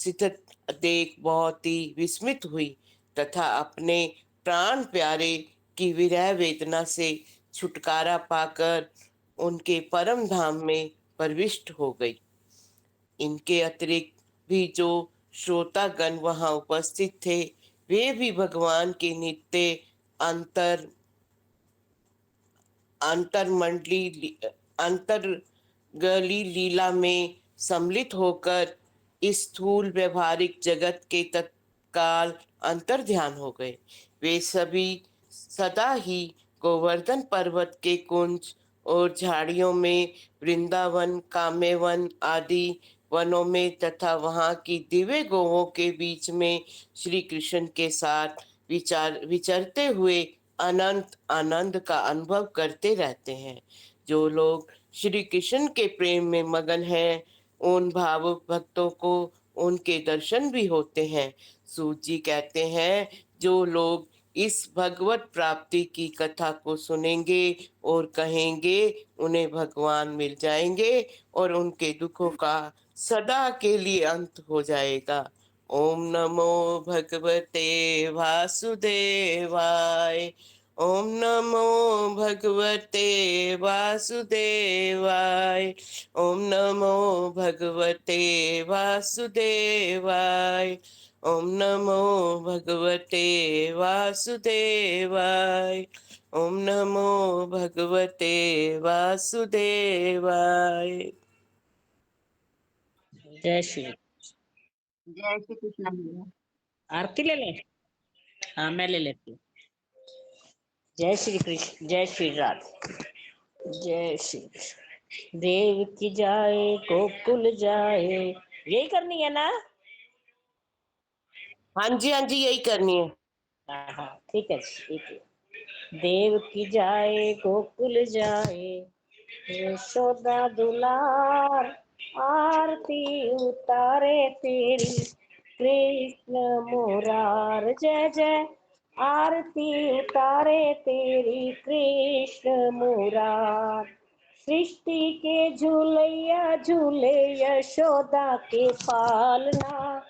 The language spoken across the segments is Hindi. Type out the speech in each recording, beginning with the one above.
स्थित देख बहुत ही विस्मित हुई तथा अपने प्राण प्यारे की विरह वेदना से छुटकारा पाकर उनके परम धाम में प्रविष्ट हो गई। इनके अतिरिक्त भी जो श्रोतागण वहां उपस्थित थे, वे भी भगवान के नित्य अंतर अंतर्मंडली अंतर्गली लीला में सम्मिलित होकर इस स्थूल व्यवहारिक जगत के तत्काल अंतर ध्यान हो गए। वे सभी सदा ही गोवर्धन पर्वत के कुंज और झाड़ियों में, वृंदावन, कामेवन आदि वनों में तथा वहाँ की दिव्य गौओं के बीच में श्री कृष्ण के साथ विचरते हुए अनंत आनंद का अनुभव करते रहते हैं। जो लोग श्री कृष्ण के प्रेम में मगन हैं, उन भावुक भक्तों को उनके दर्शन भी होते हैं। सूत जी कहते हैं, जो लोग इस भगवत प्राप्ति की कथा को सुनेंगे और कहेंगे, उन्हें भगवान मिल जाएंगे और उनके दुखों का सदा के लिए अंत हो जाएगा। ओम नमो भगवते वासुदेवाय। ओम नमो भगवते वासुदेवाय। ओम नमो भगवते वासुदेवाय। ओम नमो भगवते वासुदेवाय। ओम नमो भगवते वासुदेवाय। जय श्री। जय श्री कृष्ण भैया। आरती ले ले। हाँ मैं ले लेती हूँ। जय श्री कृष्ण, जय श्री राधे, जय श्री कृष्ण। देव की जाए गोकुल जाए, यही करनी है ना? हाँ जी, हाँ जी, यही करनी है। हाँ हाँ ठीक है, ठीक है। देव की जाए गोकुल जाए, यशोदा दुलार, आरती उतारे तेरी कृष्ण मुरार। जय जय, आरती उतारे तेरी कृष्ण मुरार। सृष्टि के झूलैया झूले यशोदा के पालना,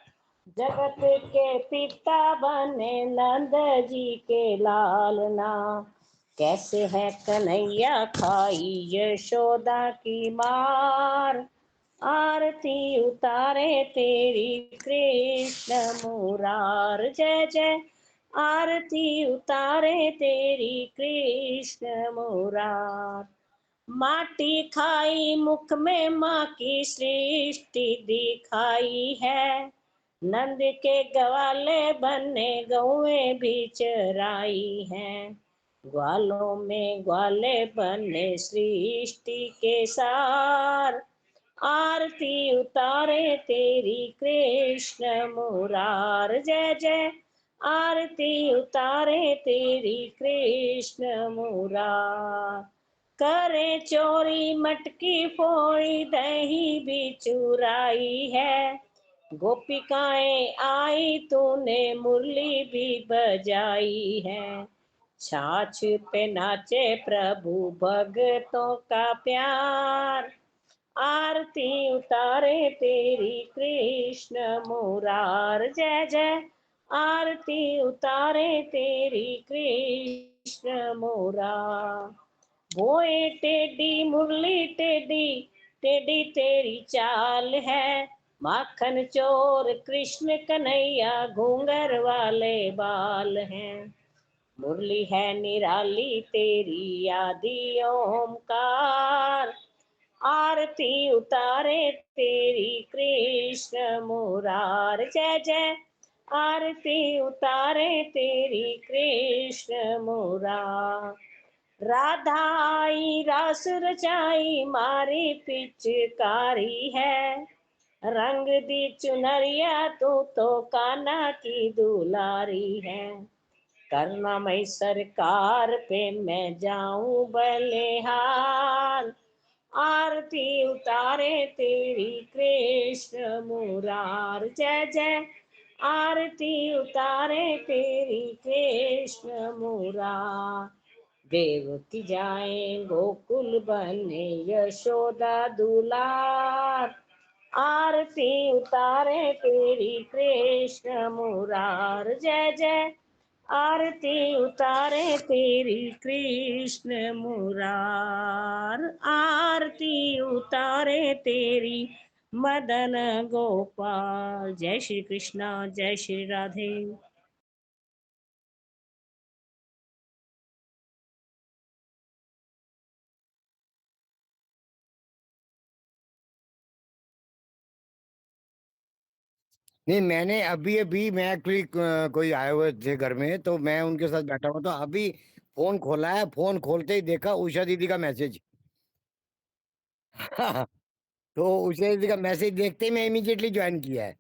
जगत के पिता बने नंद जी के लालना। कैसे है कन्हैया खाई यशोदा की मार, आरती उतारे तेरी कृष्ण मुरार। जय जय, आरती उतारे तेरी कृष्ण मुरार। माटी खाई मुख में माँ की सृष्टि दिखाई है, नंद के ग्वाले बने गौएं भी चराई हैं। ग्वालों में ग्वाले बने सृष्टि के सार, आरती उतारे तेरी कृष्ण मुरार। जय जय, आरती उतारे तेरी कृष्ण मुरार। करे चोरी मटकी फोड़ी दही भी चुराई है, गोपिकाएं आई तूने मुरली भी बजाई है। छाछ पे नाचे प्रभु भगतों का प्यार, आरती उतारे तेरी कृष्ण मुरार। जय जय, आरती उतारे तेरी कृष्ण मुरार। बोए टेडी मुरली टेडी, टेडी तेरी चाल है, माखन चोर कृष्ण कन्हैया घूंगर वाले बाल हैं। मुरली है निराली तेरी आदि ओमकार, आरती उतारे तेरी कृष्ण मुरार। जय जय, आरती उतारे तेरी कृष्ण मुरार। राधा आई रास रचाई मारी पिचकारी है, रंग दी चुनरिया तू तो कान्हा की दुलारी है। करुणामयी सरकार पे मैं जाऊं बलिहार, आरती उतारे तेरी कृष्ण मुरार। जय जय, आरती उतारे तेरी कृष्ण मुरार। देवकी जाए गोकुल बने यशोदा दुलार, आरती उतारे तेरी कृष्ण मुरार। जय जय आरती उतारे तेरी कृष्ण मुरार। आरती उतारे तेरी मदन गोपाल। जय श्री कृष्णा, जय श्री राधे। नहीं, मैंने अभी अभी मैं एक्चुअली कोई आए हुए थे घर में, तो मैं उनके साथ बैठा हुआ, तो अभी फोन खोला है, फोन खोलते ही देखा उषा दीदी का मैसेज। तो उषा दीदी का मैसेज देखते ही मैं इमीडिएटली ज्वाइन किया है।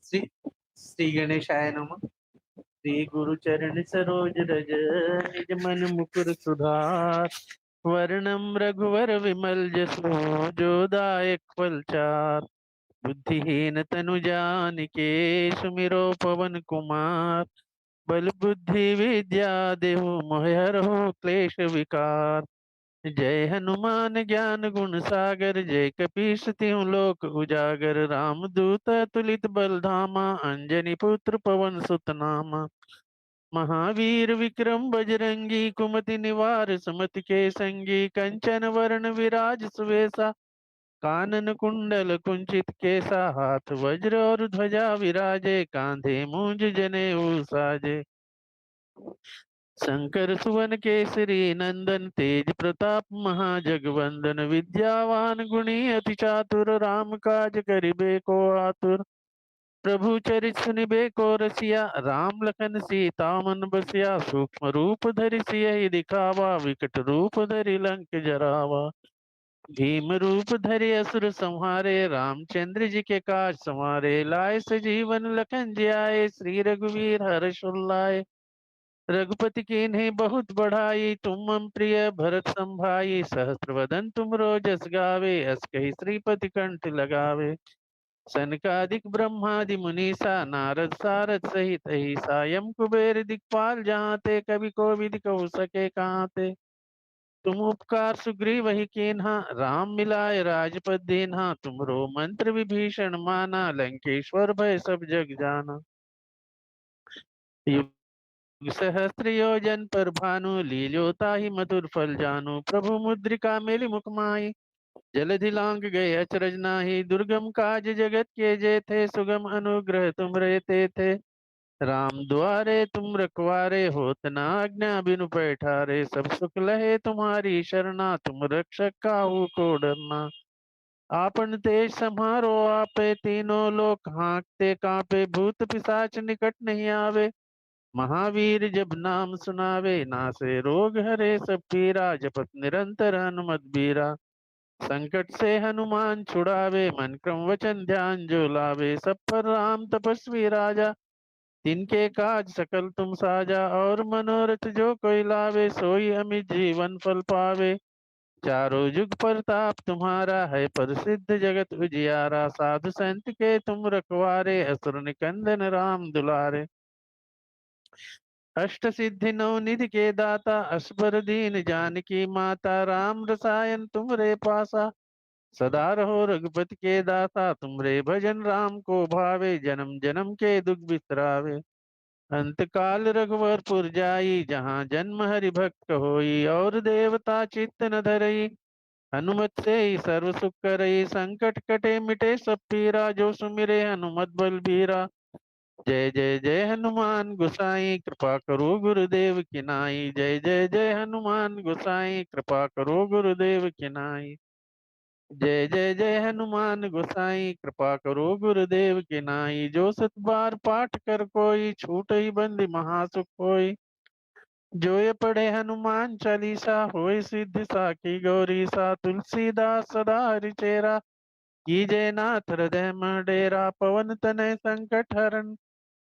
श्री श्री गणेशाय नमः। श्री गुरु चरण सरोज रज निज मन मुकुर सुधार। वर्णम रघुवर विमल जसु जो दायक फलचार। बुद्धिहीन तनु जानिके सुमिरो पवन कुमार। बल बुद्धि विद्या देहु मोहि हरहु क्लेश विकार। जय हनुमान ज्ञान गुण सागर जय कपीस तिहु लोक उजागर। राम दूत तुलित बल धामा अंजनी पुत्र पवन सुत नामा। महावीर विक्रम बजरंगी कुमति निवार सुमति के संगी। कंचन वरण विराज सुवेसा कानन कुंडल कुंचित केसा। हाथ वज्र और ध्वजा विराजे कांधे मूंज जनेऊ साजे। शंकर सुवन केसरी नंदन तेज प्रताप महाजगवंदन। विद्यावान गुणी अति चातुर राम काज करिबे को आतुर। प्रभु चरित सुनिबे को रसिया राम लखन सीता मन बसिया। सूक्ष्म रूप धरि सियहि दिखावा विकट रूप धरि लंक जरावा। भीम रूप धरि असुर संहारे रामचंद्र जी के काज संवारे। लाए सजीवन लखन जियाए श्री रघुवीर हर्ष उल्लाए। रघुपति कीन्ही बहुत बढ़ाई तुम मम प्रिय भरत संभाई। सहस्त्र वदन तुम रोजस गावे अस कहि श्रीपति कंठ लगावे। सनकादिक ब्रह्मादि मुनीसा नारद सारद सहित ऐसा। यम कुबेर दिखपाल जहाँ ते कवि को विधि कहु सके कहाँ ते। तुम उपकार सुग्रीव ही कीन्हा राम मिलाए राजपद दीन्हा। तुमरो मंत्र विभीषण माना लंकेश्वर भय सब जग जाना। सहस्त्र योजन पर भानु लील्योता ही मधुर फल जानू। प्रभु मुद्रिका मेलि मुख माहि जलधि लांग गए अचरज नाही। दुर्गम काज जगत के जेथे सुगम अनुग्रह तुम रहते थे। राम द्वारे तुम रखवारे होत न आज्ञा बिनु पैठारे। सब सुख लहे तुम्हारी शरणा तुम रक्षक काहू को डरना। आपन तेज सम्हारो आपे तीनों लोक हाँकते कांपे। भूत पिशाच निकट नहीं आवे महावीर जब नाम सुनावे। नासे रोग हरे सब पीरा जपत निरंतर हनुमत बीरा। संकट से हनुमान छुड़ावे मन क्रम वचन ध्यान जो लावे। सब पर राम तपस्वी राजा तिनके काज सकल तुम साजा। और मनोरथ जो कोई लावे सोई अमित जीवन फल पावे। चारों जुग परताप तुम्हारा है प्रसिद्ध जगत उजियारा। साधु संत के तुम रखवारे असुर निकंदन राम दुलारे। अष्ट सिद्धि नौ निधि के दाता असबर दीन जानकी माता। राम रसायन तुमरे पासा सदा रहो रघुपति के दाता। तुमरे भजन राम को भावे जन्म जन्म के दुख बिसरावे। अंत काल रघुवरपुर जाई जहाँ जन्म हरि भक्त होई। और देवता चित्त न धरई हनुमत से ही सर्व सुख करई। संकट कटे मिटे सब पीरा जो सुमिरे हनुमत बल बीरा। जय जय जय हनुमान गोसाई कृपा करो गुरुदेव की नाई। जय जय जय हनुमान गोसाई कृपा करो गुरुदेव की नाई। जय जय जय हनुमान गोसाई, कृपा करो गुरुदेव के नाई। जो सत बार पाठ कर कोई, छूट ही बंदी महासुख होई। जो ये पढ़े हनुमान चालीसा, होय सिद्धि साखी गौरी सा। तुलसीदास सदा हरिचेरा, कीजय नाथ हृदय में डेरा। पवन तनय संकट हरन,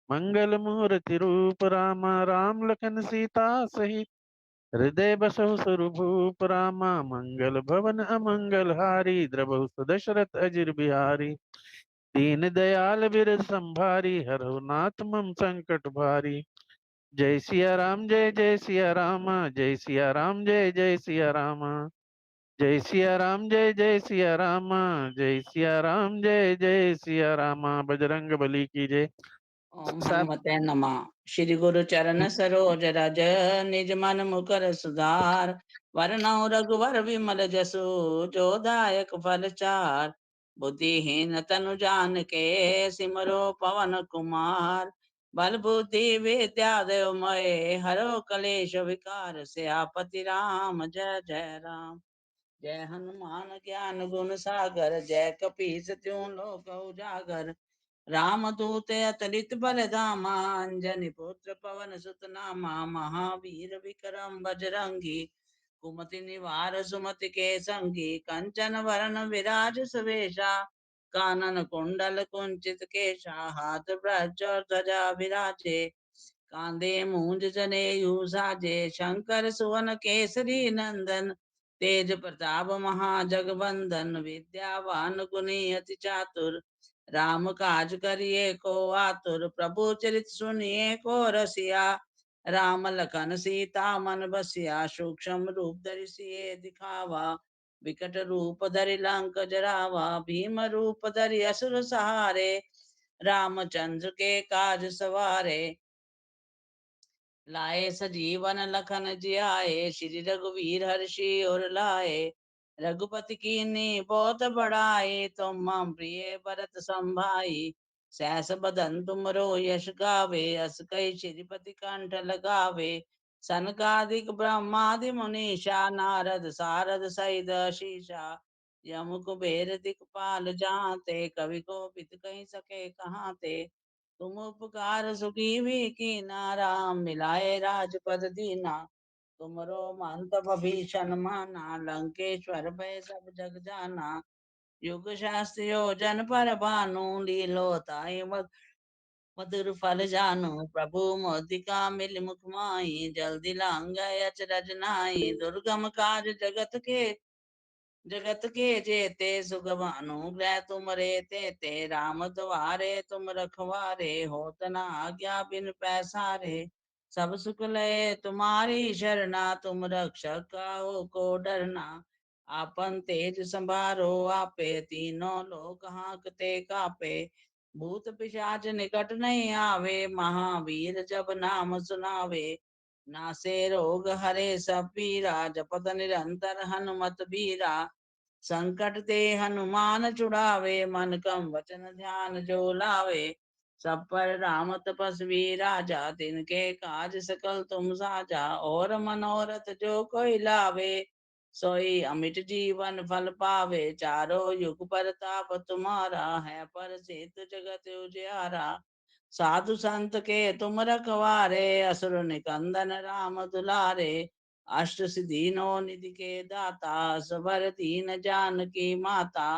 मंगल मूर्ति रूप रामा। राम लखन सीता सहित, हृदय बसहु स्वरूप रामा। मंगल भवन अमंगल हारी, द्रबहु दशरथ अजिर बिहारी। दीन दयाल बिरद संभारी, हरहु नाथ मम संकट भारी। जय सिया राम जय जय सिया राम, जय सिया राम जय जय सिया राम। जय सिया राम जय जय सिया राम, जय सिया राम जय जय सिया राम। बजरंग बली की जय। ओम साहब हनुमते नमः। श्री गुरु चरण सरोज रज, निज मन मुकर सुधार। वरनौ रघुवर विमल जसु, जो दायक फल चार। बुद्धिहीन तनु जानिके, सिमरो पवन कुमार। बल बुद्धि विद्या देव मोहे, हरो कलेश विकार। सियापति राम जय जय राम। जय हनुमान ज्ञान गुण सागर, जय कपीस त्यों लोक उजागर। राम दूत अतलित बल धामा, अंजनी पुत्र पवन सुत नामा। महावीर विक्रम बजरंगी, कुमति निवार सुमति के संगी। कंचन वरण विराज सुवेशा, कानन कुंडल कुंचित केशा। हाथ ब्रज और ध्वजा विराजे, कांधे मूंज जनेऊ साजे। शंकर सुवन केसरी नंदन, तेज प्रताप महाजगबंदन। विद्यावान गुणी अति चातुर, राम काज करिए को आतुर। प्रभु चरित सुनिए को रसिया, राम लखन सीता मन बसिया। सूक्ष्म रूप धरि सिए दिखावा, विकट रूप धरि लंक जरावा। भीम रूप धरि असुर सहारे, रामचंद्र के काज सवारे। लाए सजीवन लखन जियाए, श्री रघुवीर हर्षि और लाए। रघुपति कीन्ही बहुत बड़ाई, तुम मम प्रिय भरत संभाई। सहस बदन तुमरो यश गावे, अस कई श्रीपति कंठ लगावे। सनकादिक ब्रह्मादि मुनीषा, नारद सारद सहित शीशा। यम कुबेर दिखपाल जाते, कवि कोविद कहि सके कहाते। तुम उपकार सुग्रीवी कीना, राम मिलाए राजपद दीना। तुमरो मंत भीषण माना, लंकेश्वर भय सब जग जाना। युग शास्त्र योजन पर भानु, लीलो ताहि मधुर फल जानु। प्रभु मोदिका मिल मुख माहि, जल्दी लांग अचरज नाहि। दुर्गम काज जगत के जेते, सुगम अनुग्रह तुम रे तेते। राम द्वारे तुम रखवारे, होत न आज्ञा बिन पैसारे। सब सुख लय तुम्हारी शरणा, तुम रक्षक काहू को डरना। आपन तेज संभारो आपे, तीनों लोक हांकते कापे। भूत पिशाच निकट नहीं आवे, महावीर जब नाम सुनावे। नासे रोग हरे सब पीरा, जपत निरंतर हनुमत बीरा। संकट ते हनुमान छुड़ावे, मन क्रम वचन ध्यान जो लावे। सब पर राम तपस्वी राजा, तिनके काज सकल तुम साजा। और मनोरथ जो कोई लावे, सोई अमिट जीवन फल पावे। चारों युग परताप तुम्हारा, है प्रसिद्ध जगत उजियारा। साधु संत के तुम रखवारे, असुर निकंदन राम दुलारे। अष्ट सिद्धि नौ निधि के दाता, सबर दीन जानकी माता।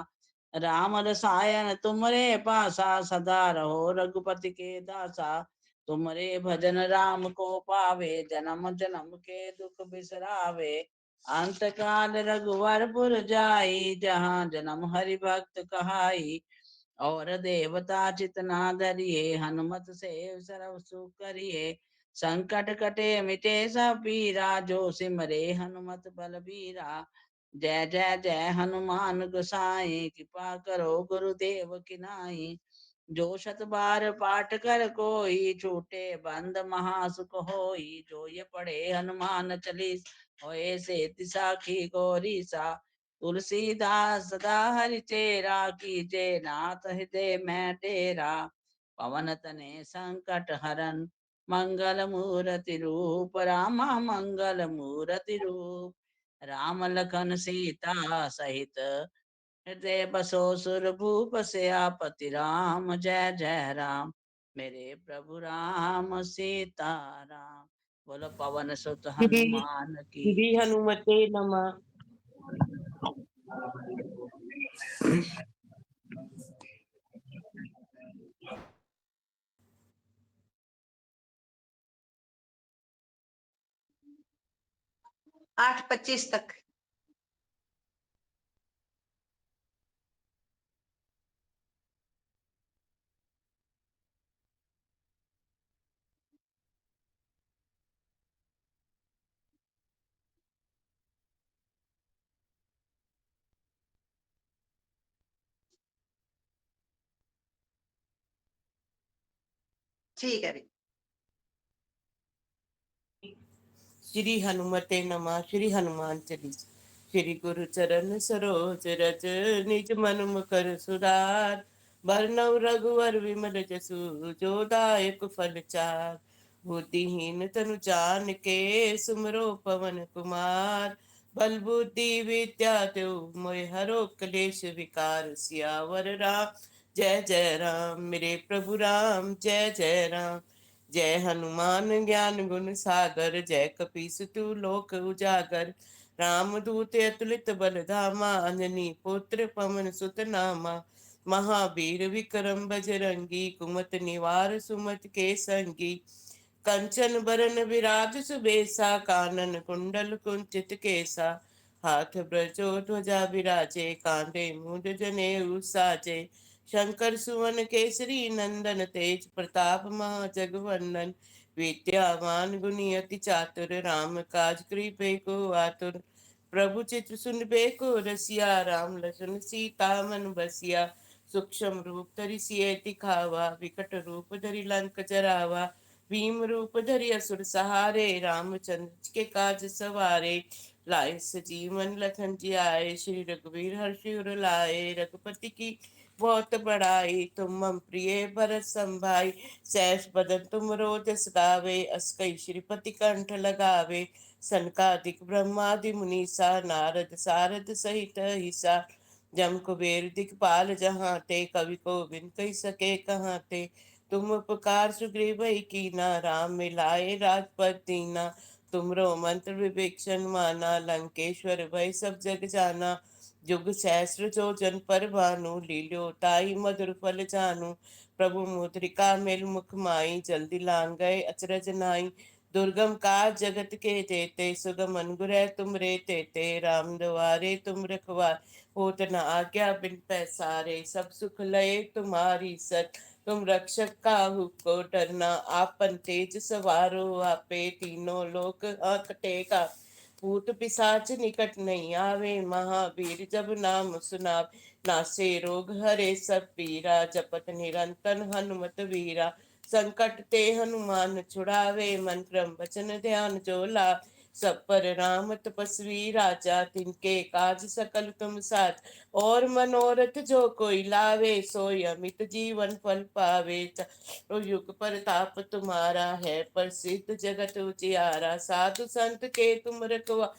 राम रसायन तुमरे पासा, सदा रहो रघुपति के दासा। तुमरे भजन राम को पावे, जन्म जन्म के दुख बिसरावे। अंत काल रघुवरपुर जाई, जहाँ जन्म हरि भक्त कहाई। और देवता चितना धरिए, हनुमत से सर्व सुख करिए। संकट कटे मिटे सब पीरा, जो सिमरे हनुमत बलबीरा। जय जय जय हनुमान गोसाई, कृपा करो गुरुदेव की नाई। जो शत बार पाठ कर कोई, छूटे बंद महासुख होई। जो ये पढ़े हनुमान चालीस, होए से साखी गौरी सा। तुलसीदास सदा हरिचेरा, कीजे नाथ हृदय में डेरा। पवन तने संकट हरन, मंगल मूर्ति रूप रामा। मंगल मूर्ति रूप, राम लखन सीता सहित, हृदय बसो सुर भूप से आपति राम, जय जय राम मेरे प्रभु राम सीता राम। बोलो पवन सुत श्री हनुमान की। श्री हनुमते नमः। आठ 25 तक। ठीक है। श्री हनुमते नमः। श्री हनुमान चालीसा। श्री गुरु चरण सरोज रज, निज मन मुकर सुधार। बरनउँ रघुवर विमल जसु, जो दायक फल चार। बुद्धिहीन तनु जानिके, सुमिरो पवन कुमार। बल बुद्धि विद्या देहु मोहि, हरो क्लेश विकार। सियावर राम जय जय राम, मेरे प्रभु राम जय जय राम। जय हनुमान ज्ञान गुण सागर, जय कपीस तु लोक उजागर। रामदूत अतुलित बल धामा, अंजनी पुत्र पवन सुत नामा। महावीर विक्रम बजरंगी, कुमति निवार सुमति के संगी। कंचन बरन विराज सुबेसा, कानन कुंडल कुंचित केसा। हाथ ब्रजो ध्वजा विराजे, कांधे मूंज जनेऊ साजे। शंकर सुवन केसरी नंदन, तेज प्रताप महाजगवंदन। विद्यावान गुणी अति चातुर, राम काज कृपे को आतुर। प्रभु चित्र सुनबे को रसिया, राम लखन सीता मन बसिया। सूक्ष्म रूप धरि सिय दिखावा, विकट रूप धरि लंक जरावा। भीम रूप धरि असुर सहारे, रामचंद्र के काज सवारे। लाए सजीवन लखन जियाए, श्री रघुवीर हर्षि उर लाए। रघुपति की बहुत बड़ाई, तुम मम प्रिय भरत संभाई। सहस बदन तुम रोजस गावे, अस कई श्रीपति कंठ लगावे। सनकादिक ब्रह्मादि मुनीसा, नारद सारद सहित ईसा। जम कुबेर दिखपाल जहाँ ते, कवि को बिन कही सके कहाँ ते। तुम उपकार सुग्रीव कीना, राम मिलाए राजपद दीना। तुमरो मंत्र विभीषण माना, लंकेश्वर भय सब जग जाना। जुग सहस्र जो जन पर भानु, लील्यो ताई मधुर फल जानू। प्रभु मुद्रिका मेल मुख माई, जल्दी लांग गए अचरज नाई। दुर्गम काज जगत के जेते, सुगम अनुग्रह तुम रे तेते। राम द्वारे तुम रखवार, होत न आज्ञा बिन पैसारे। सब सुख लय तुम्हारी सत, तुम रक्षक काहू को डरना। आपन तेज सवारो आपे, तीनों लोक हांकते का। भूत पिशाच निकट नहीं आवे, महावीर जब नाम सुनावे। नासे रोग हरे सब पीरा, जपत निरंतर हनुमत वीरा। संकट ते हनुमान छुड़ावे, मन क्रम वचन ध्यान जो लावे। सब पर राम तपस्वी राजा, तिनके काज सकल तुम साथ। और मनोरथ जो कोई लावे, सोई अमित जीवन फल पावे। चारों युग परताप तुम्हारा है, प्रसिद्ध जगत उजियारा। साधु संत के तुम रखवा,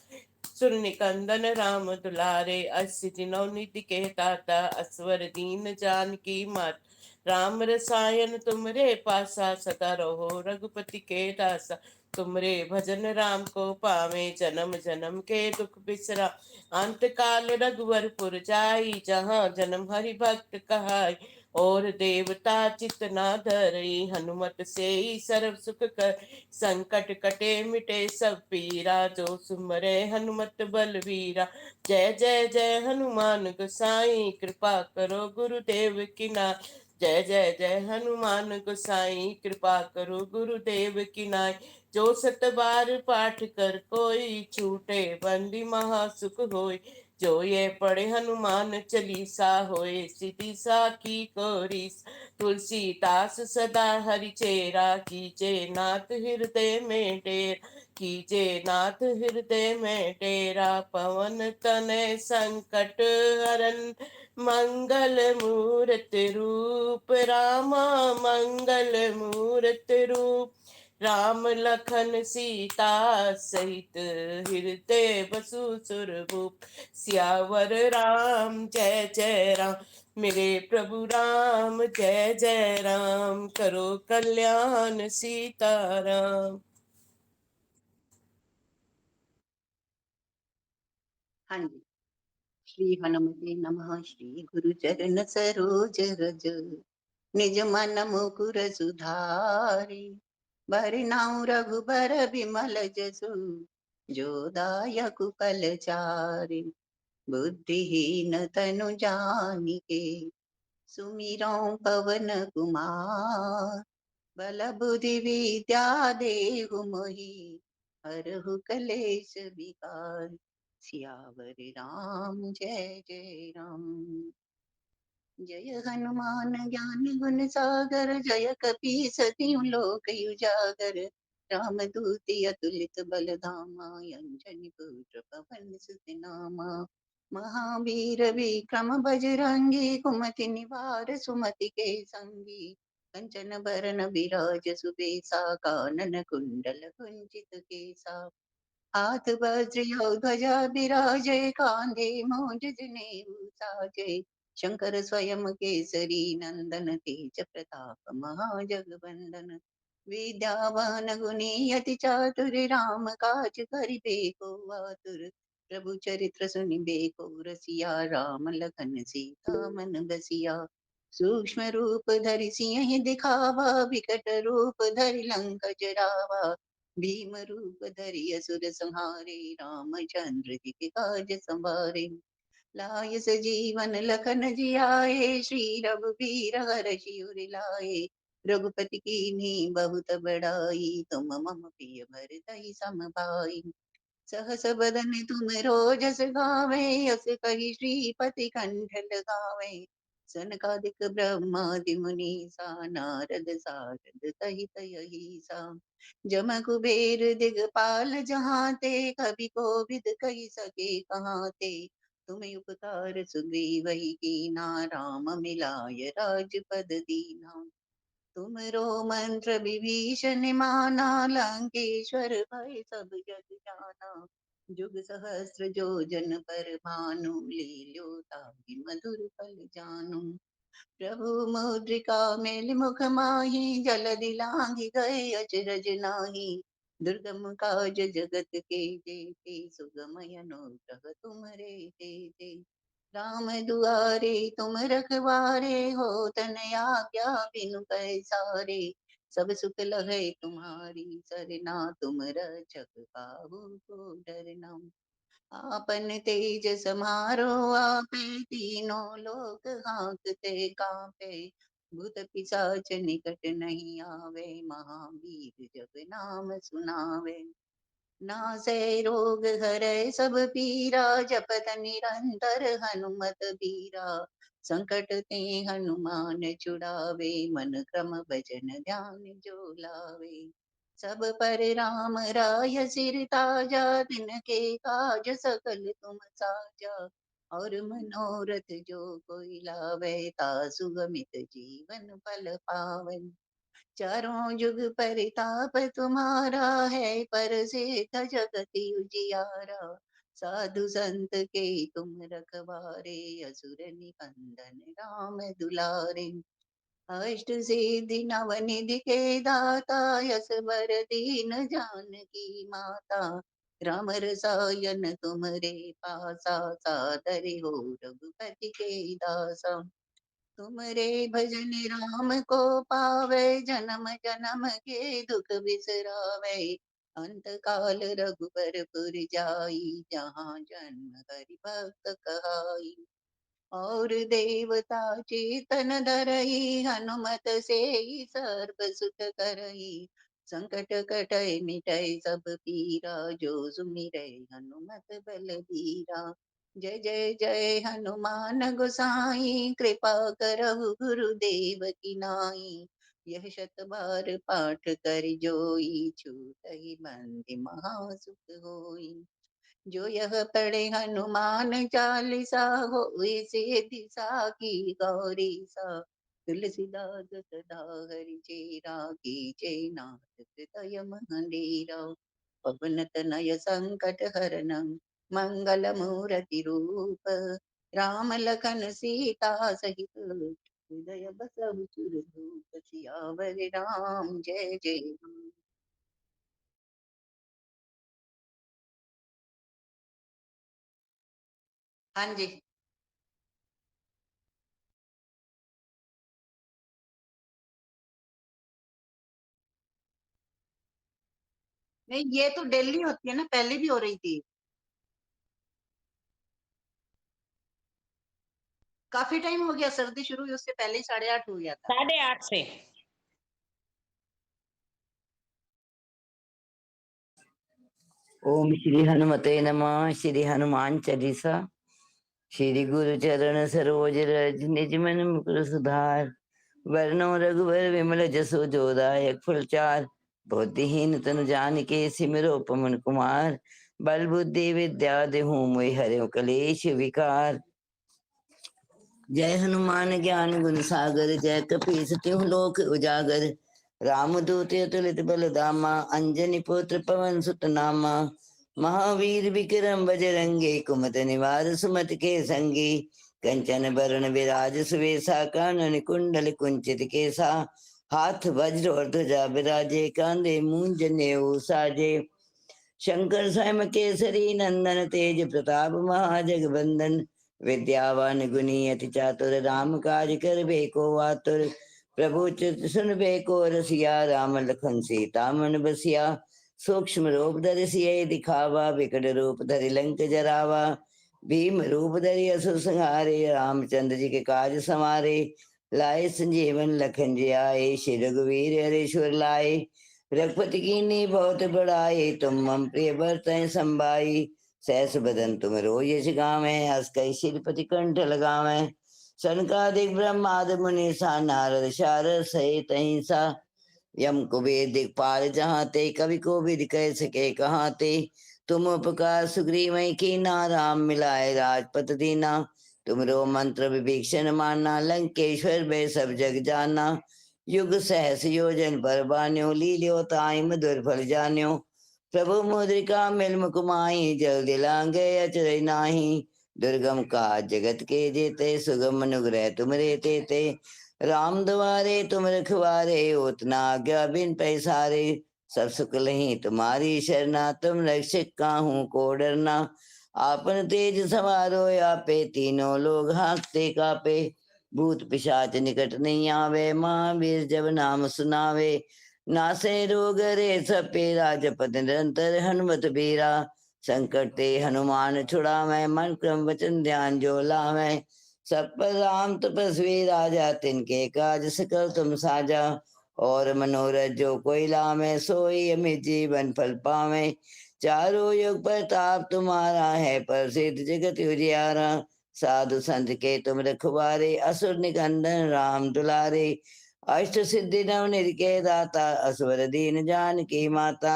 सुर निकंदन राम दुलारे। अस जिनों निधि के दाता, असवर दीन जानकी मात। राम रसायन तुमरे पासा, सदा रहो रघुपति के दासा। तुमरे भजन राम को पावे, जन्म जन्म के दुख बिसरा। अंत काल रघुवर पुर जाई, जहाँ जन्म हरि भक्त कहाई। और देवता चित न धरई, हनुमत से ही सर्व सुख कर। संकट कटे मिटे सब पीरा, जो सुमरे हनुमत बलवीरा। जय जय जय हनुमान गोसाई, कृपा करो गुरुदेव की नाय। जय जय जय हनुमान गोसाई, कृपा करो गुरुदेव की नाय। जो सत बार पाठ कर कोई, छूटे बंदी महा सुख होय। जो ये पढ़े हनुमान चालीसा, होए सिद्धि साखी कोरी। तुलसीदास सदा हरिचेरा, कीजे नाथ हृदय में डेर। कीजे नाथ हृदय में डेरा, पवन तनय संकट हरन। मंगल मूर्त रूप रामा, मंगल मूर्त रूप। राम लखन सीता सहित हृदय बसु सुरभूप। सियावर राम जय जय राम, मेरे प्रभु राम जय जय राम, करो कल्याण सीताराम। हाँ जी। श्री हनुमते नमः। श्री गुरु चरण सरोज रज, निज मन मुकुर सुधारि। बरनाउ रघुबर बिमल जसु, जो दायक फलचारि। बुद्धिहीन तनु जानिके, सुमिरौ पवन कुमार। बल बुद्धि विद्या देहु मोहि, हरहु कलेश विकार। सियावर राम जय जय राम। जय हनुमान ज्ञान गुण सागर, जय कपीस तिहु लोक उजागर। राम दूत अतुलित बल धामा, अंजनी पुत्र पवन सुत नामा। महावीर विक्रम बजरंगी, कुमति निवार सुमति के संगी। कंचन बरन बिराज सुबेसा, कानन कुंडल कुंचित केसा। हाथ वज्र यो ध्वजा बिराजे, कांधे मूंज जनेऊ साजे। शंकर स्वयं केसरी नंदन, तेज प्रताप महाजगवंदन। विद्यावान गुणी अति चातुर, राम काज करिबे को आतुर। प्रभु चरित्र सुनिबे को रसिया, राम लखन सीता मन बसिया। सूक्ष्म रूप धरि सियहि दिखावा, विकट रूप धरि लंक जरावा। भीम रूप धरि असुर संहारे, रामचंद्र जी के काज संवारे। लाय सजीवन लखन जियाए, श्री रघुबीर हरषि उर लाए। रघुपति कीन्ही बहुत बड़ाई, तुम मम प्रिय भरतहि सम भाई। सहस बदन तुम रोजस गावे, अस कहि श्रीपति कंठ लगावे। सनकादिक ब्रह्मादि मुनीसा, नारद सारद सहित अहिसा। जम कुबेर दिगपाल जहाते, कवि कोविद कहि सके कहाते। तुम्हें उपकार सुग्रीवहि कीना, राम मिलाय राजपद दीना। तुमरो मंत्र विभीषण माना, लंकेश्वर भय सब जग जाना। जुग सहस्र जो जन पर भानु, लील्यो ताहि मधुर फल जानू। प्रभु मुद्रिका मेलि मुख माहि, जलधि लांघि गए अचरज नाही। दुर्गम काज जगत के जेते, सुगम अनुग्रह तुम्हरे तेते। राम दुआरे तुम रखवारे, हो तन आज्ञा बिनु पैसारे। सब सुख लहै तुम्हारी सरना, तुम रक्षक काहू को डरना। आपन तेज समारो आपे, तीनों लोक हांकते कांपे। भूत पिशाच निकट नहीं आवे, महावीर जब नाम सुनावे। नासै रोग हरै सब पीरा, जपत निरंतर हनुमत बीरा। संकट ते हनुमान छुड़ावे, मन क्रम भजन ध्यान जो लावे। सब पर राम राय सिर ताजा, तिनके काज सकल तुम साजा। और मनोरथ जो कोई लावे, तासु गमित जीवन फल पावै। चारों जुग परिताप तुम्हारा है, पर सिद्ध जगत उजियारा। साधु संत के तुम रखवारे, असुर निकंदन राम दुलारे। अष्ट सिद्धि नव निधि के दाता, यस वर दीन जानकी माता। राम रसायन तुम्हरे पासा, सादर हो रघुपति के दासा। तुमरे भजन राम को पावे, जन्म जन्म के दुख बिसरावे। अंत काल रघुबर पुर जाई, जहाँ जन्म हरि भक्त कहाई। और देवता चेतन धरई, हनुमत से सर्व सुख करई। संकट कटै मिटै सब पीरा, जो सुमिरै हनुमत बलबीरा। जय जय जय हनुमान गोसाई, कृपा करहु गुरुदेव की नाई। यह शत बार पाठ कर जोई, छूटहि बंदी महासुख होई। जो यह पढ़े हनुमान चालीसा, होए से दिशा की गौरीसा। तुलसीदास सदा हरि चेरा कीजे नाथ हृदय मंदिरा पवन तनय संकट हरणं मंगल मूर्ति रूप राम लखन सीता सहित हृदय बसहु सुरभूप सियावर राम जय जय राम। हाँ जी, नहीं ये तो डेली होती है ना, पहले भी हो रही थी। काफी टाइम हो गया, सर्दी शुरू हुई उससे पहले ही 8:30 हो गया था। 8:30 से। ओम श्री हनुमते नमः। श्री हनुमान चालीसा। श्री गुरु चरण सरोज रज निज मन मुकुर सुधार वरनो रघुवर विमल जसो जोदायक फलचार बुद्धिहीन तनु जानिके सिमरो पवन कुमार बल बुद्धि विद्या देहु मोहि हरिउ कलेश विकार। जय हनुमान ज्ञान गुण सागर जय कपीस तिहु लोक उजागर रामदूत अतुलित बल धामा अंजनी पुत्र पवन सुत नामा महावीर विक्रम बजरंगे कुमत निवार सुमत के संगी कंचन बरण विराज सुवेशा कानन कुंडल कुंचित केसा हाथ वज्र और ध्वजा विराजे कांधे मूंज नेऊ साजे शंकर स्वयं केसरी नंदन तेज प्रताप महाजगबंदन विद्यावान गुणी अति चातुर राम काज करबे को आतुर प्रभु चित सुनबे को रसिया राम लखन सीता मन बसिया सूक्ष्म रूप धरि सिय दिखावा विकट रूप धरि लंक जरावा भीम रूप धरि असुर संहारे रामचंद्र जी के काज समारे लाए संजीवन लखन जी आए श्री रघुवीर हरेश्वर लाए रघुपति कीन्ही बहुत बड़ाई तुम मम प्रिय भरतहि संभाई सहस बदन तुम रोयस गावै हस कहि श्रीपति कंठ लगावै सनकादिक ब्रह्माद मुनीसा नारद शारद सहित अहिंसा यम कुबेर दिखपाल जहाँ ते कवि को विद कह सके कहाँ ते तुम उपकार सुग्रीव की नाराम मिलाए राजपत दीना तुमरो मंत्र विभीषण माना लंकेश्वर बे सब जग जाना युग सहस योजन पर बान्यो लील्यो ताई मधुर फल जान्यो प्रभु मुद्रिका मिल मुकुमाई जल दिलांगे अचरज नाही दुर्गम का जगत के जेते सुगम अनुग्रह तुमरे तेते राम द्वारे तुम रखवारे उतना आज्ञा बिन पैसारे सब सुख लही तुम्हारी शरणा तुम रक्षक काहू को डरना आपन तेज सवारो आपे तीनों लोग हाँकते कापे भूत पिशाच निकट नहीं आवे महावीर जब नाम सुनावे नासे रोग रे सपे राजपद निरंतर हनुमत बीरा संकट ते हनुमान छुड़ावे मन क्रम वचन ध्यान जो लावे सब पर राम तपस्वी राजा तिनके काज सकल तुम साजा और मनोरथ जो कोई लावे सोई अमित जीवन फल पावे चारों युग प्रताप तुम्हारा है प्रसिद्ध जगत उजियारा साधु संत के तुम रखवारे असुर निकंदन राम दुलारे अष्ट सिद्धि नवनिधि के दाता असवर दीन जान की माता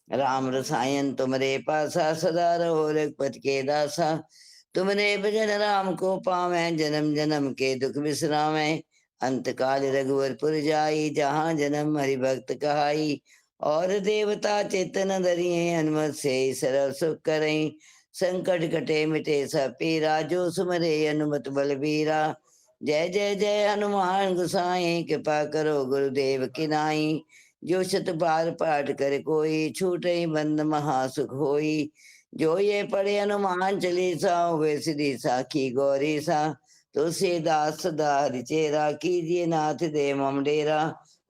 राम रसायन तुमरे पासा सदा रहो रघुपति के दासा तुमरे भजन राम को पावे जन्म जन्म के दुख विश्रामे अंत काल रघुवरपुर जाई जहाँ जन्म हरि भक्त कहाई और देवता चेतन धरिए हनुमत से सरल सुख करें संकट कटे मिटे सब पीरा जो सुमरे हनुमत बलबीरा जय जय जय हनुमान गुसाई कृपा करो गुरुदेव की नाई जो शत बार पाठ करे कोई छूटे बंद महासुख होई जो ये पढ़े हनुमान चालीसा वे सिद्धि साखी गौरी सा तुलसीदास सदा हरिचेरा कीजिए नाथ दे मम डेरा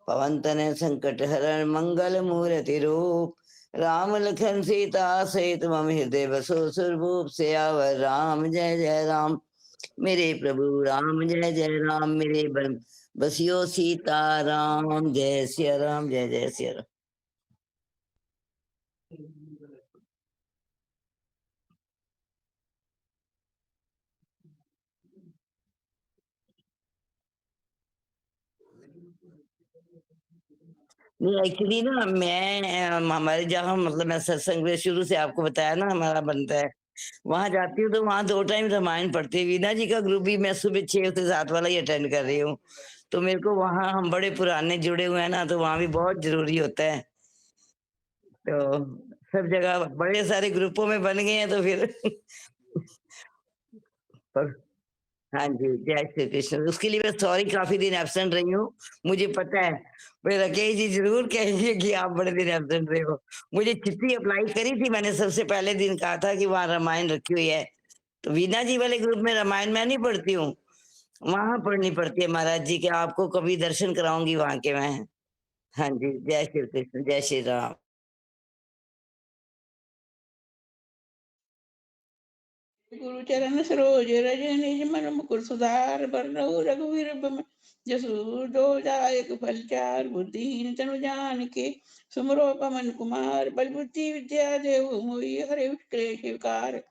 पवन तनय संकट हरण मंगल मूर्ति रूप राम लखन सीता सहित मम हृदय बसो सुरभूप सियावर राम जय जय राम मेरे प्रभु राम जय जय राम मेरे बसियो सीता राम जय सिया राम जय जय सिया राम। नहीं एक्चुअली ना मैं हमारे जहाँ मतलब मैं सत्संग में शुरू से आपको बताया ना हमारा बनता है वहां जाती हूँ तो वहां 2 टाइम रामायण पढ़ती हूँ। वीना जी का ग्रुप भी मैं सुबह 6 से 7 वाला ही अटेंड कर रही हूँ। तो मेरे को वहाँ हम बड़े पुराने जुड़े हुए हैं ना, तो वहाँ भी बहुत जरूरी होता है। तो सब जगह बड़े सारे ग्रुपों में बन गए हैं तो फिर पर हाँ जी, जय श्री कृष्ण। उसके लिए मैं सॉरी काफ़ी दिन एब्सेंट रही हूँ, मुझे पता है। फिर राकेश जी ज़रूर कहेंगे कि आप बड़े दिन एब्सेंट रहे हो। मुझे चिट्ठी अप्लाई करी थी, मैंने सबसे पहले दिन कहा था कि वहाँ रामायण रखी हुई है, तो वीना जी वाले ग्रुप में रामायण मैं नहीं पढ़ती हूँ, वहाँ पढ़नी पड़ती है महाराज जी के। आपको कभी दर्शन कराऊँगी वहाँ के मैं। हाँ जी, जय श्री कृष्ण, जय श्री राम। गुरु चरण सरोज रज निज मन मुकुर सुधार बरनऊ रघुवीर जसु दो जायक फलचार बुद्धिहीन तनु जान के सुमरो पवन कुमार बल बुद्धि विद्या देव मोहि हरे क्लेश विकार।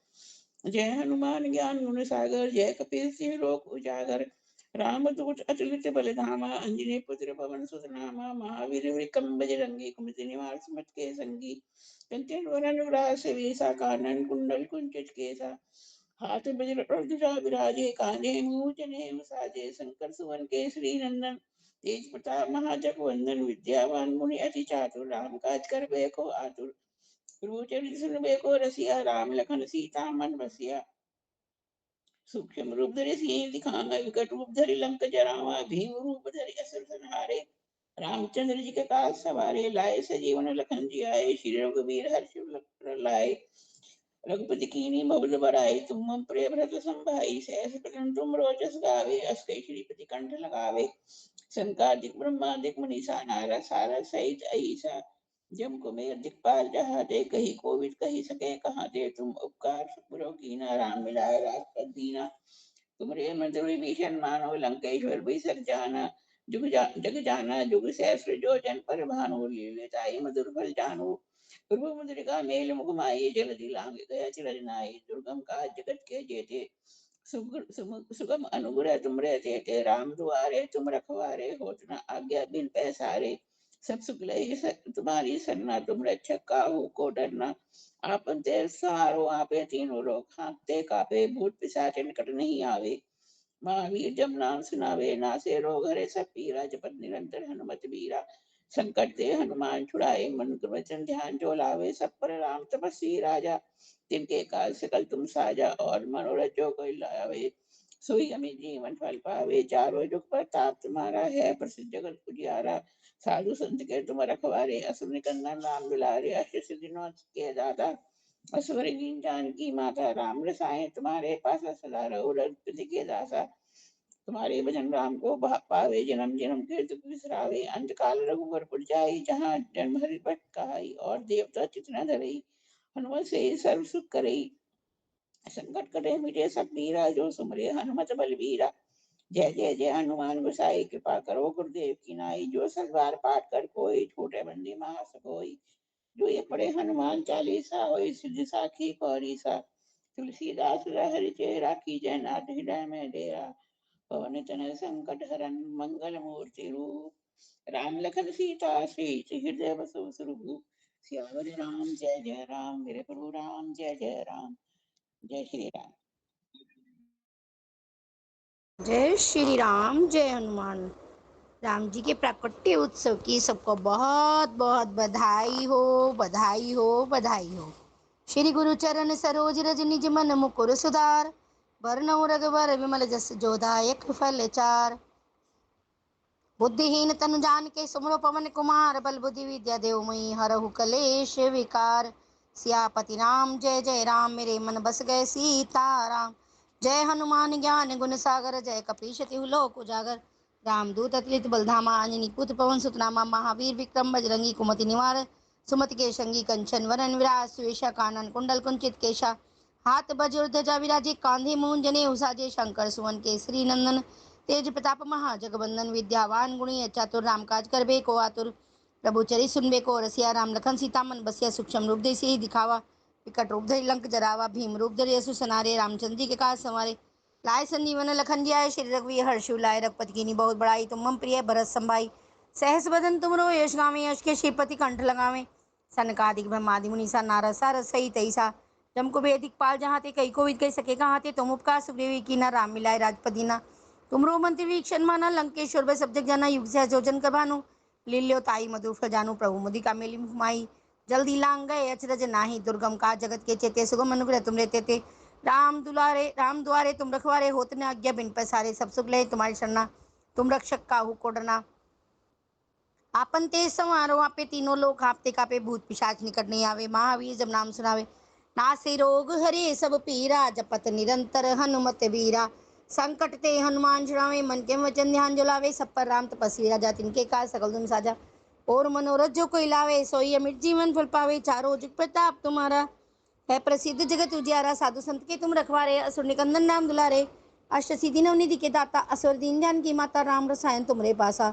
जय हनुमान ज्ञान गुण सागर जय कपील सिंह लोक उजागर रामदूत अतुलित बल धामा अंजनी पुत्र पवन सुत नामा महावीर विक्रम बजरंगी कुमति निवार सुमत के संगी कंचन वरन विराज वेसा कानन कुंडल कुंचित केसा हाथ ध्वजा विराजे कांधे मूंज नेम साजे शंकर सुवन केसरी नंदन तेज प्रताप महाजग वंदन विद्यावान मुनि अति चातुर राम काज कर बेको आतुर रोचन सुन बेको रसिया राम लखन सीता मन बसिया सूक्ष्म रूप धरि सिंह दिखावा विकट रूप धरि लंक जरावा भीम रूप धरि असुर संहारे रामचंद्र जी के काज सवारे लाए सजीवन लखन जी आए श्री रघुवीर हर्ष लाए रघुपति कीनी बहुल बड़ाई तुम मम प्रिय भरत संभाई सहस कटन तुम रोचस गावे अस कई श्रीपति कंठ लगावे संकादिक ब्रह्मादिक मुनीसा नारद सारद सहित अहिसा जम कुमेर दिखपाल जहाँ दे कही कोविद कही सके कहाँ दे तुम उपकार सुपुरो कीना राम मिलाए राजपद दीना तुमरे मंत्र विभीषण मानो लंकेश्वर भी सक जाना जग जाना जुग सहस्र जो जन पर भानु लीलताई मधुर फल जानू पूर्व मुद्रिका मेल मुख माई जल दिलांग गया चिरज नाई दुर्गम काज जगत के जेते सुगम अनुग्रह तुमरे तेते राम दुआरे तुम रखवारे होत न आज्ञा बिन पैसारे सब सुख लई तुम्हारी सरना तुम रक्षक काहू को डरना आपन तेज सहारो आपे तीनों लोग हाँकते कापे भूत पिशाच निकट नहीं आवे महावीर जब नाम सुनावे नासे रोग हरे सब पीरा जपत निरंतर हनुमत बीरा संकट ते हनुमान छुड़ाए मन वचन ध्यान जो लावे सब पर राम तपस्वी राजा तिनके काज सकल तुम साजा और मनोरथ जो कोई लावे सोई अमित जीवन फल पावे चारों जुग पर ताप तुम्हारा है प्रसिद्ध जगत उजियारा साधु संत के तुम रखवारे असुर निकंदन राम दुलारे अष्ट सिद्धिनाथ के दाता असुर दीन जानकी माता राम रसायन तुम्हारे पास सदा रहो रघुपति के दासा तुम्हारे भजन राम को पावे जन्म जन्म के दुख बिसरावे अंत काल रघुवर पुर जाई जहाँ जन्म हरि भट कहाई और देवता चितना धरई हनुमत से सर्व सुख करई संकट कटे मिटे सब पीरा जो सुमरे हनुमत बलबीरा जय जय जय हनुमान गोसाई कृपा करो गुरुदेव की नाई जो सलवार पाठ कर कोई छोटे बंदी महास कोई जो ये पढ़े हनुमान चालीसा होई सिद्धि साखी कौरी सा तुलसीदास हरि चेरा की जय नाथ हृदय में डेरा पवन तनय संकट हरन मंगल मूर्ति रूप राम लखन सीता श्री हृदय बसु स्वरूप सियावर राम जय जय राम मेरे प्रभु राम जय जय राम जय श्री राम। जय श्री राम जय हनुमान। राम जी के प्राकट्य उत्सव की सबको बहुत बहुत बधाई हो, बधाई हो, बधाई हो। श्री गुरु चरण सरोज रज निज मन मुकुर सुधार बरनऊ रघुवर विमल जस जोदायक फल चार बुद्धिहीन तनु जान के सुमरो पवन कुमार बल बुद्धि विद्या देव मई हरहु कलेश विकार सियापति राम जय जय राम मेरे मन बस गए सीताराम जय हनुमान ज्ञान गुण सागर जय कपीश तिहु लोक उजागर रामदूत अतुलित बलधामा अंजनी पुत्र पवन सुत नामा महावीर विक्रम बजरंगी कुमति निवार सुमति के संगी कंचन वरन विराज सुवेशा कानन कुंडल कुंचित केशा हाथ बज्र ध्वजा विराजे कांधे मूंज जनेऊ साजे शंकर सुवन केसरी नंदन तेज प्रताप महाजगवंदन विद्यावान गुणी चातुर राम काज करबे को आतुर प्रभु चरित सुनबे को रसिया राम लखन सीता मन बसिया सूक्ष्म रूप दे ही दिखावा विकट रूप धरि लंक जरावा भीम रूप धरि असुर सनारे रामचंद्र जी के काज संवारे लाए संजीवन लखन जी आए श्री रघुवीर हर्ष लाए रघुपति कीनी बहुत बड़ाई तुम मम प्रिय भरत संभाई सहस बदन तुमरो यश गावे यश के श्रीपति कंठ लगावे सनकादिक ब्रह्मादि मुनीसा नारद सारद सही तईसा जम को वेदिक पाल जहाँ ते कई को विद कही सके कहाँ ते तुम उपकार सुग्रीवी की ना राम मिलाए राजपदीना तुमरो मंत्री वीक्षण माना लंकेश्वर में सब जग जाना युग से जोजन करवानु लील्यो ताई मधुर फल जानू प्रभु मुदिका मेली मुखमाई जल्दी लांग गए अचरज नाही दुर्गम का जगत के चेते सुगम अनुग्रह तुम रहते थे राम द्वारे तुम रखवारे होत न आज्ञा बिन पसारे सब सुख ले तुम्हारी शरणा तुम रक्षक काहू को डरना आपन ते संवारो आपे तीनों लोग आपते कापे भूत पिशाच निकट नहीं आवे महावीर जब नाम सुनावे नासे रोग हरे सब पीरा जपत निरंतर हनुमत वीरा संकट ते हनुमान छुड़ावे मन के वचन ध्यान जो लावे सब पर राम तपस्वी राजा तिनके काज सकल तुम साजा और मनोरथ जो कोई लावे सोई अमित जीवन फल पावे चारों जुग प्रताप तुम्हारा है प्रसिद्ध जगत उजियारा साधु संत के तुम रखवारे असुर निकंदन नाम दुलारे अष्ट सिद्धि नवनिधि के दाता असुर दीन जान की माता राम रसायन तुमरे पासा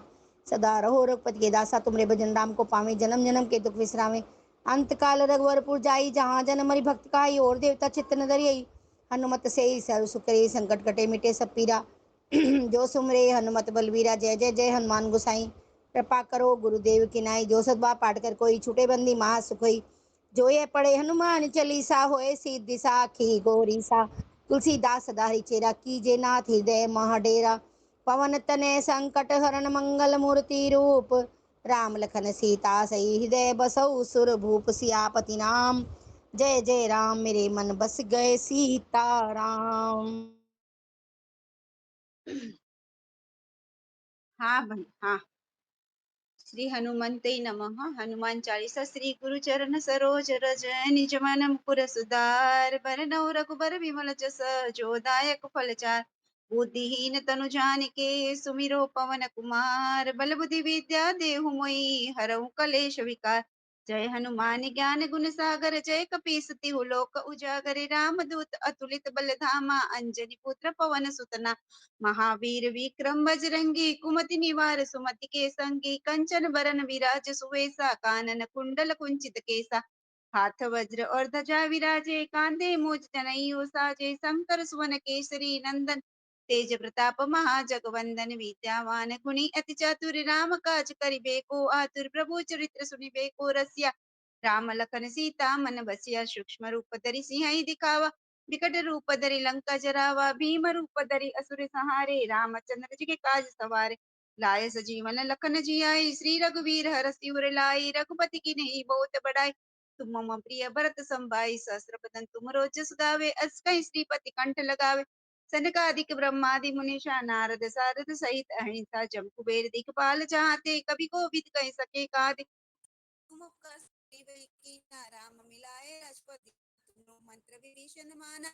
सदा रहो रघुपति के दासा तुमरे भजन राम को पावे जन्म जन्म के दुख विश्रामे अंत काल रघुवरपुर जाई जहाँ जन मरी भक्त काई और देवता चित्त न धरियई हनुमत से सर्व सुख करे संकट कटे मिटे सब पीरा जो सुमरे हनुमत बलवीरा जय जय जय हनुमान गोसाई कृपा करो गुरुदेव की नाई जो सदबा पाठ कर कोई छूटे बंदी महा सुख होई जो ये पढ़े हनुमान चालीसा होए सिद्धि साखी गौरी सा तुलसीदास सदा हरिचेरा कीजे नाथ हृदय महाडेरा पवन तनय संकट हरण मंगल मूर्ति रूप राम लखन सीता सही हृदय बसौ सुर भूप सियापति नाम जय जय राम मेरे मन बस गए सीता राम। हाँ भाई हाँ। श्री हनुमते नमः। हनुमान चालीसा। श्री गुरु चरण सरोज रज निज मन मुकुर सुधार बरनौ रघुबर विमल जस जो दायक फल चार बुद्धिहीन तनु जानिके सुमिरो पवन कुमार बल बुद्धि विद्या देहु मोहि हरहु कलेश विकार जय हनुमान ज्ञान गुण सागर जय कपीस तिहु लोक उजागर रामदूत अतुलित बल धामा अंजनी पुत्र पवन सुतना महावीर विक्रम बजरंगी कुमति निवार सुमति के संगी कंचन बरन विराज सुवेसा कानन कुंडल कुंचित केसा हाथ वज्र और ध्वजा विराजे कांधे मूज जनेऊ साजे शंकर सुवन केसरी नंदन तेज प्रताप महाजगवंदन विद्यावान गुणी अति चातुर राम काज करिबेको आतुर प्रभु चरित्र सुनिबेको रसिया राम लखन सीता मन बसिया सूक्ष्म रूप धरि सिंह दिखावा विकट रूप धरि लंका जरावा भीम रूप धरि असुर संहारे रामचंद्र जी के काज सवारे लाय सजीवन लखन जियाई श्री रघुवीर हर सिर लाई रघुपति की नहीं बहुत बड़ाई तुम मम प्रिय भरत संभाई सहस्र बदन तुम रोजस गावे अस कहीं श्रीपति कंठ लगावे सनकादिक ब्रह्मादि मुनीषा नारद सारद सहित अहिंसा जम कुबेर दिखपाल चाहते कभी को विद कह सके काद तुम उपकार की राम मिलाए राजपति तुम मंत्र विभीषण माना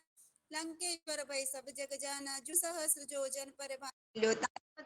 लंकेश्वर भय सब जग जाना जो सहस्र जो जन पर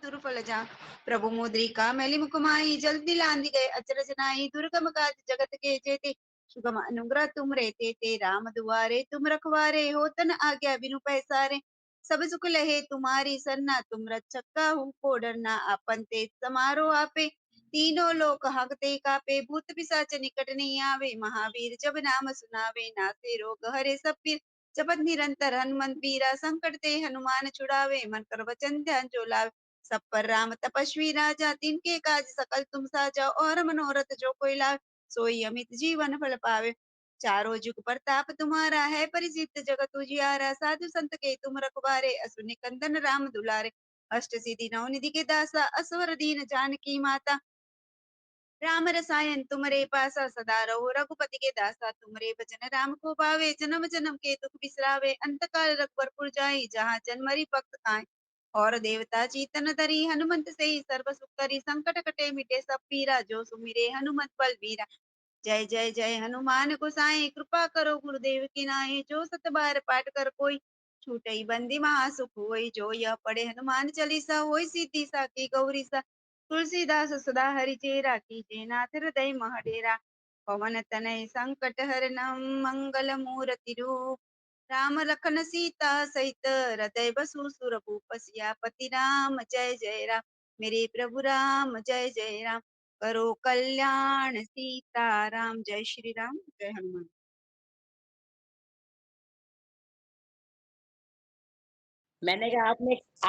दुर्फल जा प्रभु मुद्रिका मैली मुकुमाई जल्दी लांदी गए अचरज नाई दुर्गम काज जगत के जेते सुगम अनुग्रह तुम रहते थे राम दुआरे तुम रखवारे होतन आज्ञा बिनु पैसारे सब सुख लहे तुम्हारी सरना तुम रक्षक काहू को डरना अपन ते समारो आपे तीनों लोक हंकते कापे भूत पिशाच निकट नहीं आवे महावीर जब नाम सुनावे नासे रोग हरे सब पीर जपत निरंतर हनुमंत बीरा संकट ते हनुमान छुड़ावे मन कर वचन ध्यान जो लावे सब पर राम तपस्वी राजा तिनके काज सकल तुम साजा और मनोरथ जो कोई लावे सोई अमित जीवन फल पावे चारों जुग प्रताप तुम्हारा है परिचित जगत उजियारा साधु संत के तुम रखवारे असुर निकंदन राम दुलारे अष्ट सिद्धि नवनिधि के दासा असवर दीन जानकी माता राम रसायन तुमरे पासा सदा रहो रघुपति के दासा तुमरे भजन राम को पावे जन्म जन्म के दुख बिसरावे अंत काल रघुवरपुर जाई जहाँ जन्मरी भक्त खाए और देवता चीतन धरी हनुमंत से ही सर्व सुख करी संकट कटे मिटे सब पीरा जो सुमिरे हनुमत बल वीरा जय जय जय हनुमान गोसाई कृपा करो गुरुदेव की नाई जो सत बार पाठ कर कोई छूटई बंदी महासुख होई जो यह पढ़े हनुमान चालीसा होई सीधी साकी गौरी सा तुलसीदास सदा हरि चेरा कीजे नाथ हृदय महडेरा पवन तनय संकट हरनम मंगल मूर्ति रूप राम लखन सीता सहित हृदय बसु सुर भूप सियापति राम जय जय राम मेरे प्रभु राम जय जय राम करो कल्याण सीता राम जय श्री राम जय हनुमान। मैंने कहा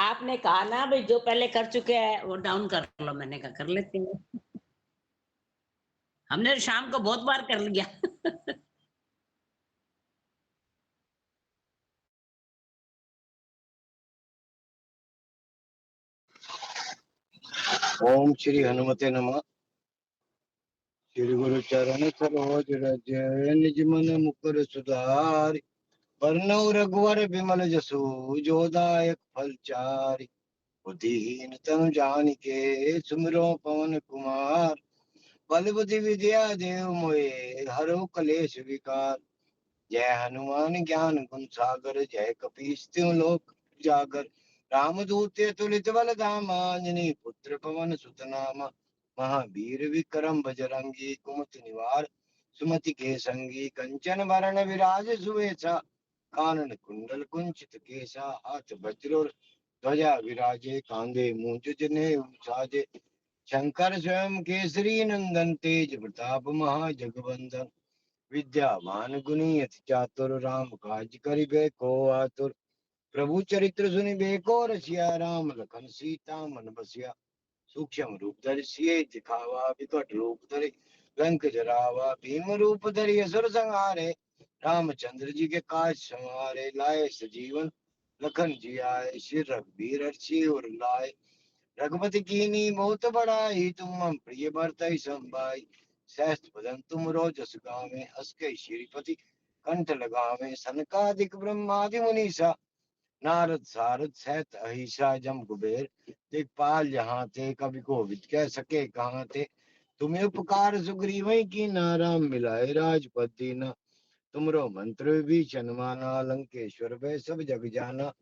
आपने कहा ना भाई जो पहले कर चुके हैं वो डाउन कर लो, मैंने कहा कर लेती हूँ। हमने शाम को बहुत बार कर लिया। ओम श्री हनुमते नमः। श्री गुरु चरण सरोज रज निज मन मुकुर सुधारि बरनउँ रघुवर बिमल जसु जो दायक फल चारि। बुद्धिहीन तनु जानिके सुमिरो पवन कुमार बल बुद्धि विद्या देव मोहे हरहु कलेश विकार। जय हनुमान ज्ञान गुण सागर जय कपीस तिहुँ लोक जागर। रामदूत तुलित बल धामा अंजनी पुत्र पवन सुत नामा। महावीर विक्रम बजरंगी कुमति निवार सुमति के संगी कंचन बरन विराज सुवेशा। कानन कुंडल कुंचित केसा हाथ वज्र ध्वजा विराजे कांधे मूंज जनेऊ साजे। शंकर स्वयं केसरी नंदन तेज प्रताप महाजगवंदन। विद्यावान गुणी अति चातुर राम काज करिबे को आतुर। प्रभु चरित्र सुनिबे को रसिया राम लखन सीता मन बसिया। सूक्ष्म रूप धरि सिय दिखावा विकट रूप धरि लंक जरावा। भीम रूप धरि असुर संहारे रामचंद्र जी के काज संवारे। लाए सजीवन लखन जी आए श्री रघुबीर हर्षि उर लाए। रघुपति कीनी बहुत बड़ाई तुम मम प्रिय भरतहि संभाई। सहस्त्र बदन तुम रोजस गावें अस कहि श्रीपति कंठ लगावें। सनकादिक ब्रह्मादि मुनीसा नारद सारद सहित अहिसा जम कुबेर। दिखपाल जहाँ थे कवि कोविद कह सके कहाँ थे। तुम्हें उपकार सुग्रीवै कीना राम मिलाए राजपद दीना। तुमरो मंत्र विभीषण माना लंकेश्वर भय सब जग जाना।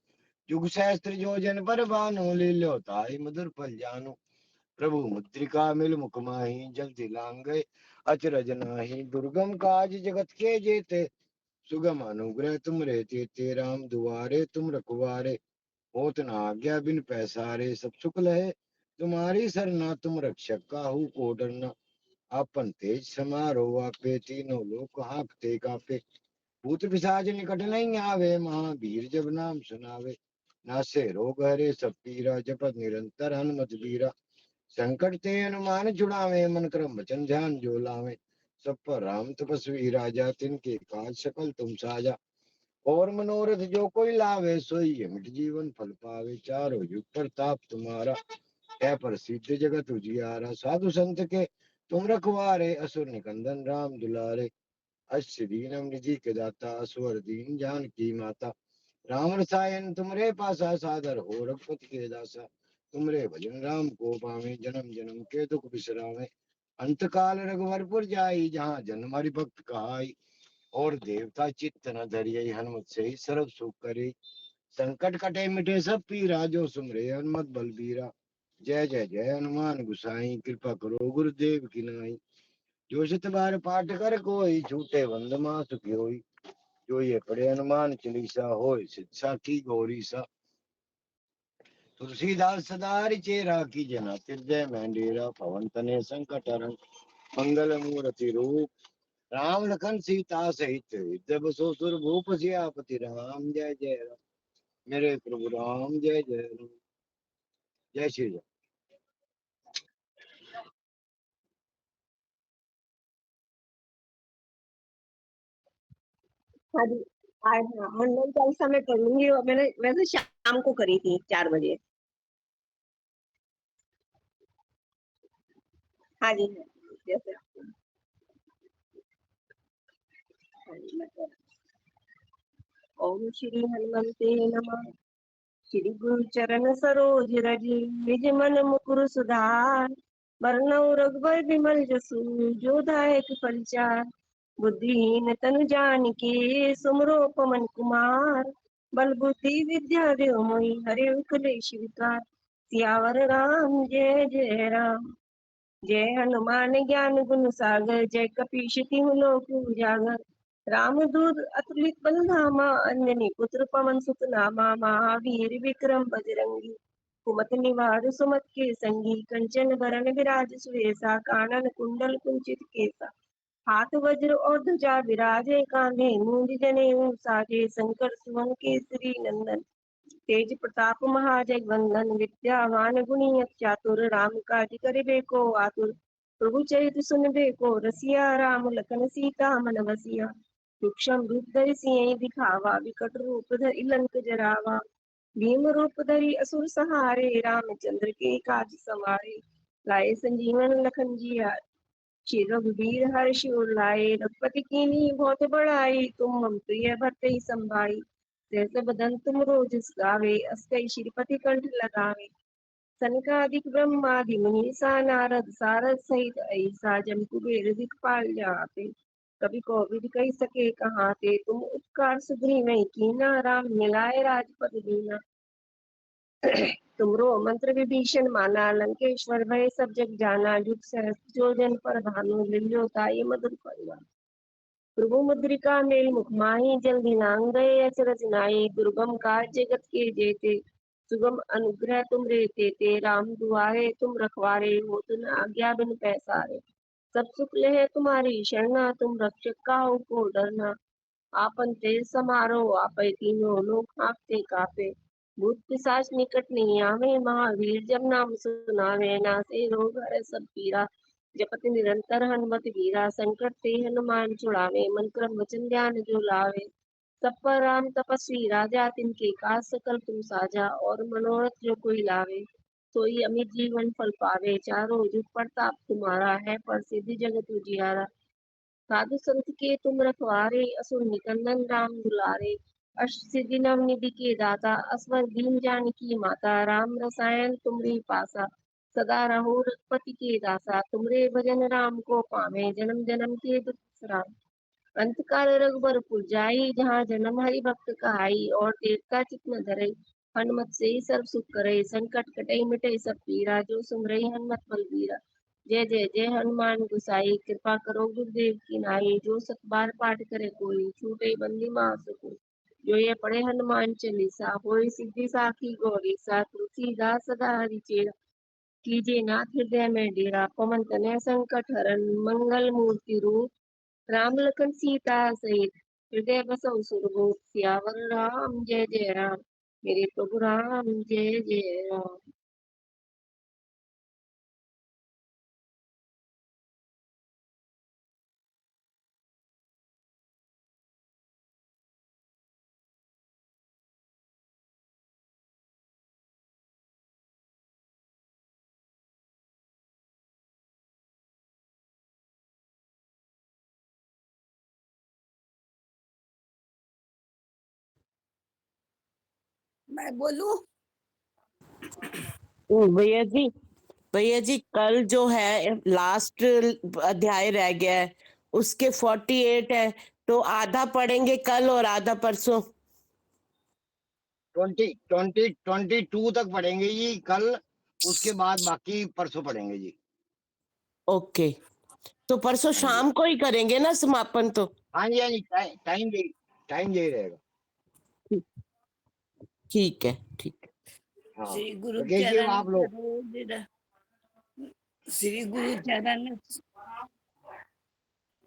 जुग सहस्त्र योजन पर भानु लील्यो ताहि मधुर फल जानु। प्रभु मुद्रिका मिल मुख माहि जल्दी लांघे अचरज नाहि। दुर्गम काज जगत के जेते सुगम अनुग्रह तुम रे तेते। राम दुआरे तुम रखवारे होत न आज्ञा बिन पैसारे। सब सुख लहे तुम्हारी सरना तुम रक्षक काहू को डरना। आपन तेज समारो आपे तीनों लोक हाँकते कापे। भूत पिशाच निकट नहीं आवे महावीर जब नाम सुनावे। नासे रोग हरे सब पीरा जपत निरंतर हनुमत बीरा। संकट ते हनुमान छुड़ावे मन क्रम वचन ध्यान जो लावे। सब पर राम तपस्वी राजा तिनके काज सकल तुम साजा। और मनोरथ जो कोई लावे सोई मिट जीवन फल पावे। चारों युग प्रताप तुम्हारा है प्रसिद्ध जगत उजियारा। साधु संत के तुम रखवारे असुर निकंदन राम दुलारे। अष्ट दीनम निधि के दाता असवर दीन जान की माता। राम रसायन तुमरे पासा सादर हो रघुपति के दासा। तुमरे भजन राम को पावे जन्म जन्म के दुख बिसरावे। अंत काल रघुवरपुर जाई जहाँ जन्म हरि भक्त कहाई। और देवता चित्त न धरिये हनुमत से ही सर्व सुख करे। संकट कटे मिटे सब पीरा जो सुमरे हनुमत बलबीरा। जय जय जय हनुमान गुसाई कृपा करो गुरुदेव की नाई। जो शत बार पाठ कर कोई छूटे वंदमा सुखी होई। जो ये पढ़े हनुमान चालीसा होय शिक्षा की गौरी सा। तुलसीदास सदा चेरा की जना हृदय में डेरा। पवन तने संकट हरण मंगल मूर्ति रूप। राम लखन सीता सहित हृदय बसो सुर भूप सियापति राम। जय जय राम मेरे प्रभु राम जय जय राम। जय श्री राम। हाँ जी। आज हाँ, हनुमान चालीसा मैं कर लूंगी और मैंने वैसे शाम को करी थी 4 बजे। हाँ जी हाँ, जैसे हाँ जी, मैं कर- ओम श्री हनुमते नमः। श्री गुरु चरण सरोज रज निज मन मुकुर सुधार। बरनउँ रघुबर बिमल जसु जो दायक फलचार। बुद्धिहीन तनु जानिके सुमरो पवन कुमार। बल बुद्धि विद्या देव मोहि हरे कलेश विकार। सियावर राम जय जय राम। जय हनुमान ज्ञान गुण सागर जय कपीश तिहुँ लोक उजागर। रामदूत अतुलित बल धामा अंजनी पुत्र पवन सुत नामा। महावीर विक्रम बजरंगी कुमति निवार सुमत के संगी। कंचन बरन विराज सुवेसा कानन कुंडल कुंचित केसा। हाथ वज्र और ध्वजा विराजे कांधे मूंज जनेऊ साजे। शंकर सुवन केसरी नंदन तेज प्रताप महाजगवंदन। विद्यावान गुणी अति चातुर राम काज करिबे को आतुर। प्रभु चरित्र सुनबे को रसिया राम लखन सीता मन बसिया। सूक्ष्म रूप धरि सियहि दिखावा विकट रूप धरि लंक जरावा। भीम रूप धरि असुर संहारे रामचंद्र के काज सवारे। लाए संजीवन लखन जिया। श्री रघुबीर हर्ष उर लाए, रघुपति कीन्ही बहुत बड़ाई, तुम मम प्रिय भरते संभाई। जैसे बदन तुम रोज गावे, अस कई श्रीपति कंठ लगावे। सनकादिक ब्रह्मादि मुनीसा, नारद सारद सहित ऐसा, जम कुबेर दिखपाल जाते। कवि कोविद कही सके कहाते, तुम उपकार सुग्रीव कीना, राम मिलाए राजपद दीना। तुमरो मंत्र विभीषण माना, लंकेश्वर भय सब जग जाना। जुग सहस्त्र जो जन पर भानु, लील्यो ताई मधुर फलना। प्रभु मुद्रिका मेल मुख माही, जल दिलांग गए अचरज नाई। दुर्गम काज जगत के जेते, सुगम अनुग्रह तुम रे तेते। राम दुआरे तुम रखवारे, हो तुम आज्ञा बिन पैसारे। सब सुख लहे तुम्हारी शरणा, तुम रक्षक काहू को डरना। आपन तेज समारो आपै, तीनों लोक कांपते कापे। भूत पिशाच निकट नहीं आवे, महावीर जब नाम सुनावे। नासे रोग हरै सब पीरा, जपत निरंतर हनुमत वीरा। संकट ते हनुमान छुड़ावे, मन क्रम वचन ध्यान जो लावे। सब पर राम तपस्वी राजा, तिनके काज सकल तुम साजा। और मनोरथ जो कोई लावे, सोई अमित जीवन फल पावे। चारों जुग प्रताप तुम्हारा है, प्रसिद्ध जगत उजियारा। साधु संत के तुम रखवारे, असुर निकंदन राम दुलारे। अष्ट सिद्धि नव निधि के दाता, असवर दीन जानकी माता। राम रसायन तुमरी पासा, सदा रहो रघुपति के दासा। तुमरे भजन राम को पावे, जन्म जन्म के दुख बिसरावे। अंत काल रघुबर पुर जाई, जहाँ जन्म हरि भक्त कहाई। और देवता चित्त न धरई, हनुमत से ही सर्व सुख करई। संकट कटई मिटई सब पीरा, जो सुमरई हनुमत बलबीरा। जय जय जय हनुमान गोसाई, कृपा करो गुरुदेव की नाई। जो सत बार पाठ करे कोई, छूटे बंदी महासुख। जो ये पढ़े हनुमान चालीसा, होय सिद्धि साखी गौरी सा। तुलसीदास सदा हरि चेरा, कीजिए नाथ हृदय में डेरा। पवन तनय संकट हरन, मंगल मूर्ति रूप। राम लखन सीता सहित, हृदय बसौ सुरभूप। सियावर राम जय जय राम, मेरे प्रभु राम जय जय राम। मैं बोलूं? भैया जी कल जो है लास्ट अध्याय रह गया है, उसके 48 है, तो आधा पढ़ेंगे कल और आधा परसों। 22 तक पढ़ेंगे जी कल, उसके बाद बाकी परसों पढ़ेंगे जी। ओके, तो परसों हाँ जी, शाम को ही करेंगे ना समापन? तो हाँ जी, हाँ जी, टाइम यही रहेगा। ठीक है, ठीक है। हाँ, श्री गुरु तो कीजिए चरण आप लोग। श्री गुरु चरण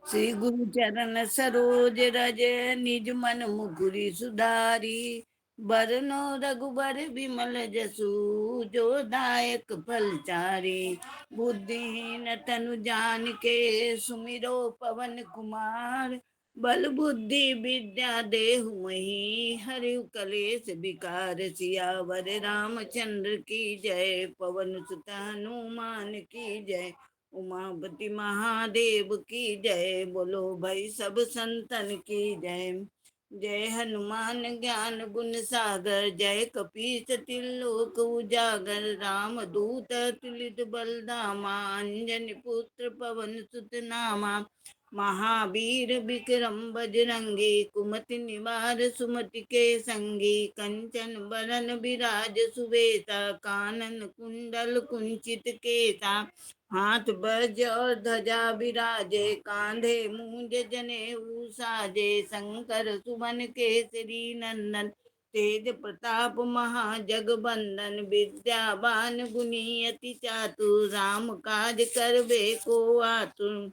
श्री गुरु चरण सरोज रज, निज मन मुकुरि सुधारी। बरनो रघुबर विमल जसु, जो दायक फलचारी। बुद्धिहीन तनु जानिके, सुमिरो पवन कुमार। बल बुद्धि विद्या देहु मही, हरिउ कलेश विकार। सियावर रामचंद्र की जय, पवन सुत हनुमान की जय। उमापति महादेव की जय, बोलो भाई सब संतन की जय। जय हनुमान ज्ञान गुण सागर, जय कपीस तिलोक उजागर। राम दूत तुलित बलधामा, अंजनी पुत्र पवन सुत नामा। महावीर विक्रम बजरंगी, कुमति निवार सुमति के संगी। कंचन बरन विराज सुवेता, कानन कुंडल कुंचित केता। हाथ वज्र और ध्वजा विराजे, कांधे मूंज जनेऊ साजे। शंकर सुमन केसरी नंदन, तेज प्रताप महाजगबंदन। विद्यावान गुणी अति चातुर, राम काज करबे को आतुर।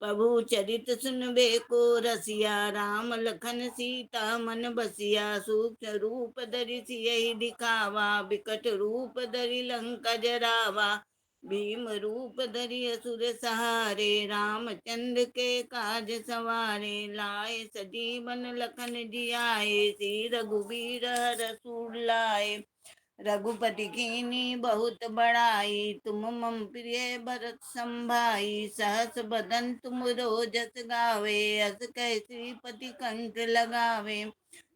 प्रभु चरित सुनबे को रसिया, राम लखन सीता मन बसिया। सूक्ष्म रूप धरि सियहि दिखावा, विकट रूप धरि लंका जरावा। भीम रूप धरि असुर सहारे, रामचंद्र के काज सवारे। लाए सजीवन लखन जियाए, श्री रघुबीर हरषि लाए। रघुपति कीनी बहुत बड़ाई, तुम मम प्रिय भरत संभाई। सहस बदन तुम रोजस गावे, अस कह श्रीपति कंठ लगावे।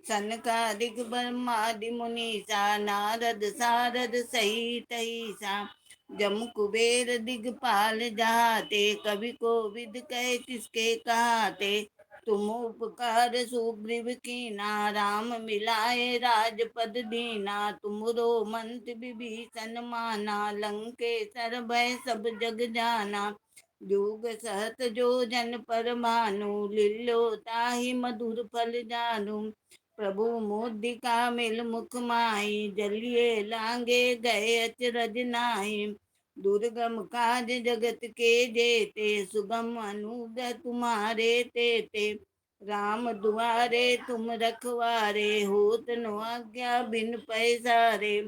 सनकादिक ब्रह्मादि मुनीसा, नारद सारद सहित ईसा। जम कुबेर दिगपाल जहाते, कवि को विद कह किसके कहाते। तुम उपकार सुग्रीव कीना, राम मिलाए राजपद दीना। तुमरो मंत्र विभीषण माना, लंकेश्वर भय सब जग जाना। जुग सहत जो जन पर भानु, लील्यो ताहि मधुर फल जानू। प्रभु मुद्रिका मिल मुख माही, जलिए लांगे गए अचरज नाही। दुर्गम काज जगत के जेते, सुगम अनुग्रह तुम्हारे तेते। राम दुआरे तुम रखवारे, होत न आज्ञा बिन पैसारे।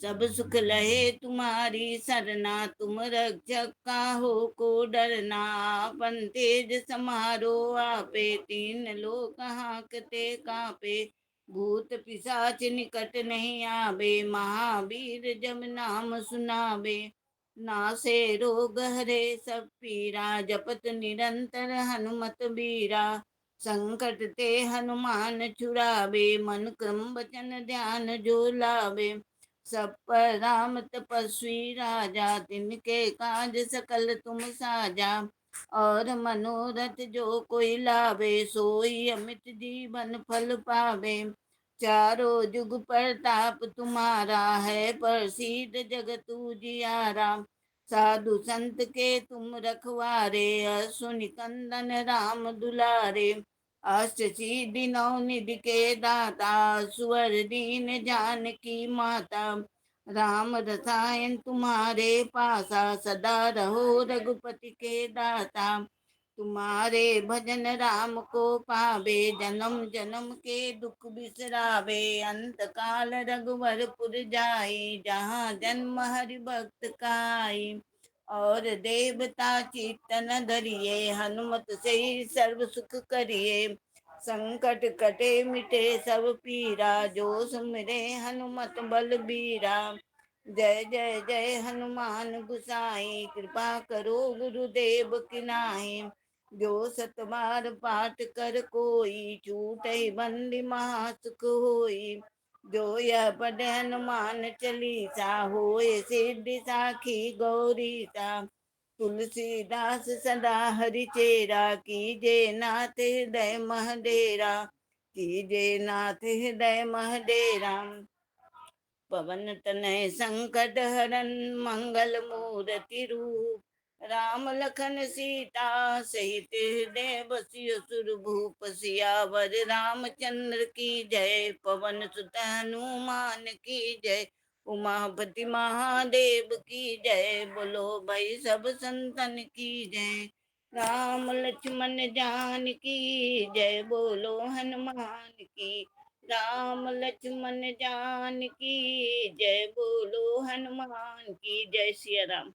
सब सुख लहे तुम्हारी सरना, तुम रक्षक काहू को डरना। आपन तेज समारो आपे, तीन लोक हांकते कांपे। भूत पिशाच निकट नहीं आवे, महावीर जब नाम सुनावे। नासे रोग हरे सब पीरा, जपत निरंतर हनुमत बीरा। संकट ते हनुमान छुड़ावे, मन क्रम वचन ध्यान जो लावे। सब पर राम तपस्वी राजा, तिनके काज सकल तुम साजा। और मनोरथ जो कोई लावे, सोई अमित जीवन फल पावे। चारों जुग प्रताप तुम्हारा है, प्रसिद्ध जगत उजियारा। साधु संत के तुम रखवारे, असुनि कंदन राम दुलारे। अष्ट सिद्धि नौ निधि के दाता, सुवर दीन जानकी माता। राम रसायन तुम्हारे पासा, सदा रहो रघुपति के दाता। तुम्हारे भजन राम को पावे, जन्म जन्म के दुख बिसरावे। अंत काल रघुवरपुर जाई, जहाँ जन्म हरि भक्त काई। और देवता चित्तन धरिए, हनुमत से सर्व सुख करिए। संकट कटे मिटे सब पीरा, जो सुमिरे हनुमत बलबीरा। जय जय जय हनुमान गुसाई, कृपा करो गुरुदेव की नाई। जो सत बार पाठ कर कोई, छूटहि बंदी महासुख होई। जो यह पढ़े हनुमान चालीसा, होए सिद्धि साखी गौरीसा। तुलसीदास सदा हरि चेरा, कीजे नाथ हृदय महडेरा। कीजे नाथ हृदय महडेरा। पवन तनय संकट हरन, मंगल मूर्ति रूप। राम लखन सीता सहित हृदय बसियो सुरभूप। सियावर रामचंद्र की जय, पवन सुत हनुमान की जय। उमापति महादेव की जय, बोलो भाई सब संतन की जय। राम लक्ष्मण जान की जय, बोलो हनुमान की। राम लक्ष्मण जान की जय, बोलो हनुमान की जय। सिया राम।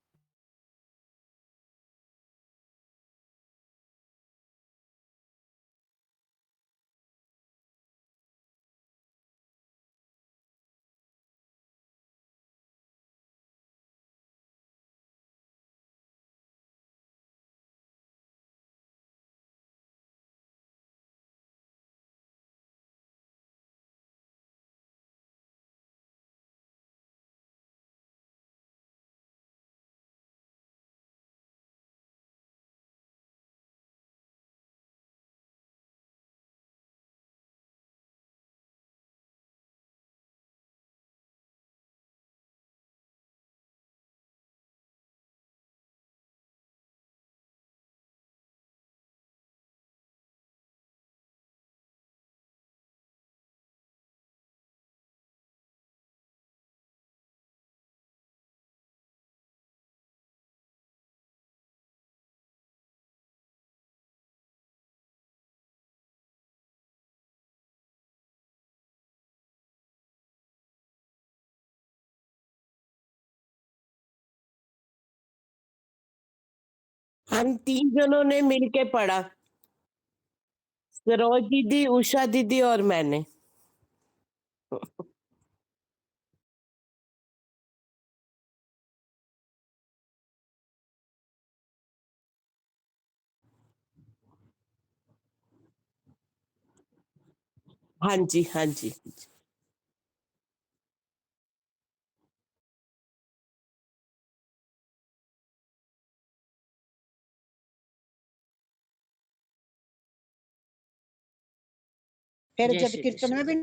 हम 3 जनों ने मिलके पढ़ा, सरोज दीदी, उषा दीदी और मैंने। हाँ जी, हाँ जी। फिर जय जब श्री कीर्तन कृष्ण। में भी